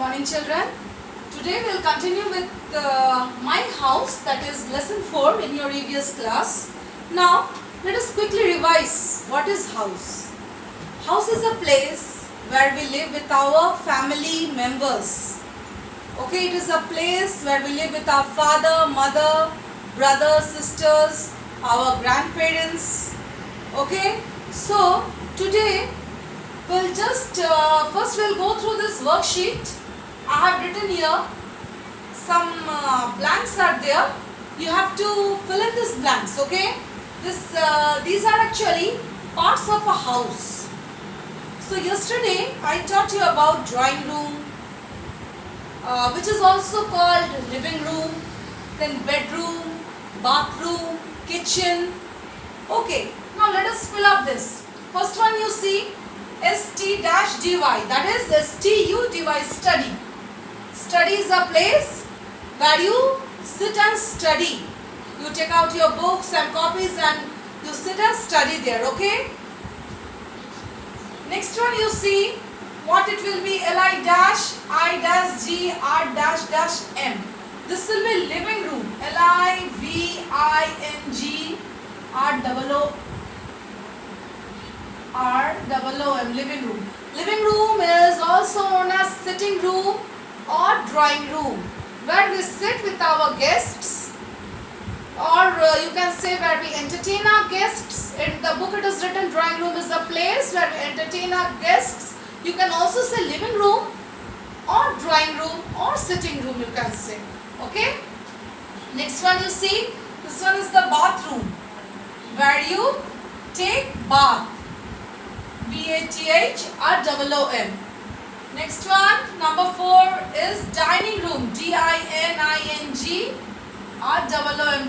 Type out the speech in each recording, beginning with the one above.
morning, children. Today we will continue with my house, that is lesson 4 in your EVS class. Now let us quickly revise what is house. House is a place where we live with our family members. Okay, it is a place where we live with our father, mother, brothers, sisters, our grandparents. Okay, so today we'll just first we'll go through this worksheet. I have written here some blanks are there. You have to fill in these blanks. Okay, these are actually parts of a house. So yesterday I taught you about drawing room, which is also called living room, then bedroom, bathroom, kitchen. Okay, now let us fill up this. First one you see ST-dy, that is STUDY, study. Study is a place where you sit and study. You take out your books and copies and you sit and study there, okay? Next one you see what it will be, LI-I-G-R-M. This will be living room, LIVINGROOM, living room. Living room is also known as sitting room or drawing room, where we sit with our guests, or you can say where we entertain our guests. In the book it is written drawing room is a place where we entertain our guests. You can also say living room or drawing room or sitting room, you can say. Okay. Next one you see, this one is the bathroom, where you take bath. BATHROOM. Next one, number 4 is dining room. DININGROOM,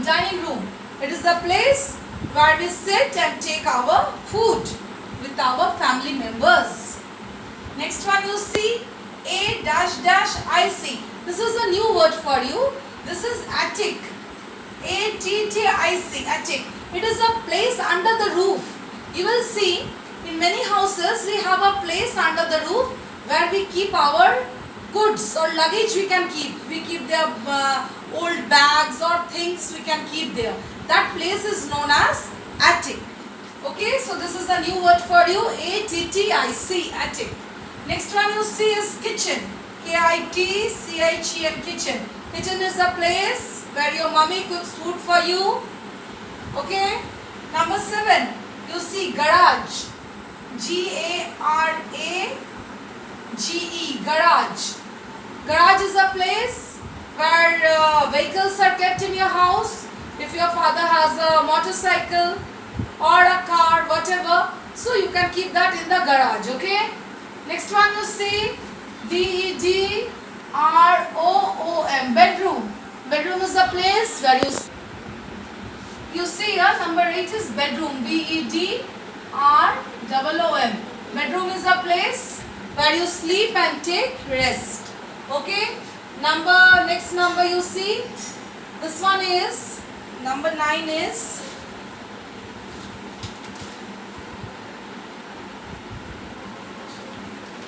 dining room. It is the place where we sit and take our food with our family members. Next one you see A-IC. This is a new word for you. This is attic. ATTIC, attic. It is a place under the roof. You will see in many houses we have a place under the roof where we keep our goods or luggage we can keep. We keep their old bags or things we can keep there. That place is known as attic. Okay, so this is a new word for you, ATTIC, attic. Next one you see is kitchen. KITCHEN, kitchen. Kitchen is a place where your mommy cooks food for you. Okay. Number 7, you see garage. GARAGE, garage. Garage is a place where vehicles are kept in your house. If your father has a motorcycle or a car, whatever, so you can keep that in the garage. Okay. Next one you see BEDROOM, bedroom. Bedroom is a place where you see here number 8 is bedroom, BEDROOM. Bedroom is a place where you sleep and take rest. Okay. Next number you see, this one is number 9 is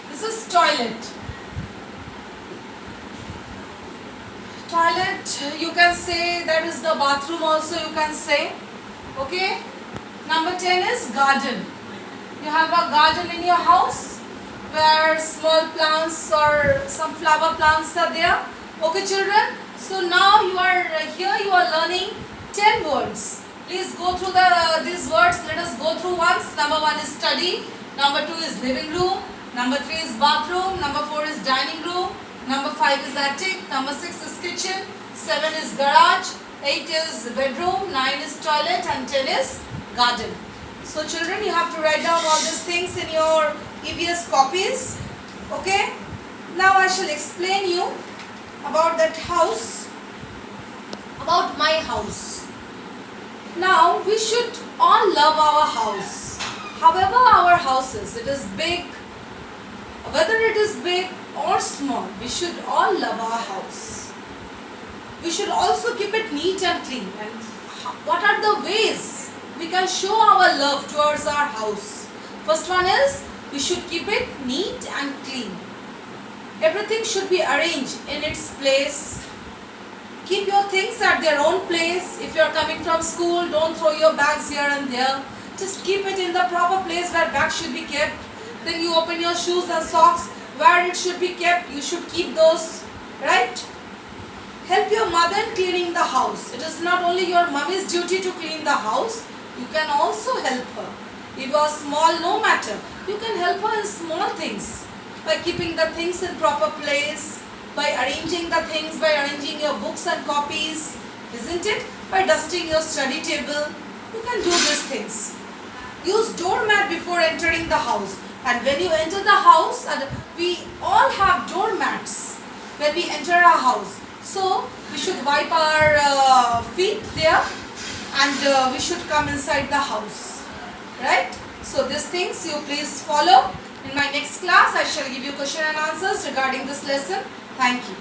this is toilet. Toilet, you can say that is the bathroom also, you can say. Okay. Number 10 is garden. You have a garden in your house where small plants or some flower plants are there. Okay, children. So now you are here, you are learning 10 words. Please go through these words. Let us go through once. Number 1 is study. Number 2 is living room. Number 3 is bathroom. Number 4 is dining room. Number 5 is attic. Number 6 is kitchen. 7 is garage. 8 is bedroom. 9 is toilet. And 10 is garden. So children, you have to write down all these things in your EVS copies. Okay. Now I shall explain you about that house, about my house. Now we should all love our house. However our house is, it is big, whether it is big or small, we should all love our house. We should also keep it neat and clean. And what are the ways we can show our love towards our house? First one is we should keep it neat and clean. Everything should be arranged in its place. Keep your things at their own place. If you are coming from school, don't throw your bags here and there. Just keep it in the proper place where bags should be kept. Then you open your shoes and socks where it should be kept. You should keep those, right? Help your mother in cleaning the house. It is not only your mommy's duty to clean the house. You can also help her. If you are small, no matter. You can help her in small things. By keeping the things in proper place. By arranging the things, by arranging your books and copies, isn't it? By dusting your study table, you can do these things. Use doormat before entering the house. And when you enter the house, and we all have doormats when we enter our house. So, we should wipe our feet there and we should come inside the house. Right? So, these things you please follow. In my next class, I shall give you question and answers regarding this lesson. Thank you.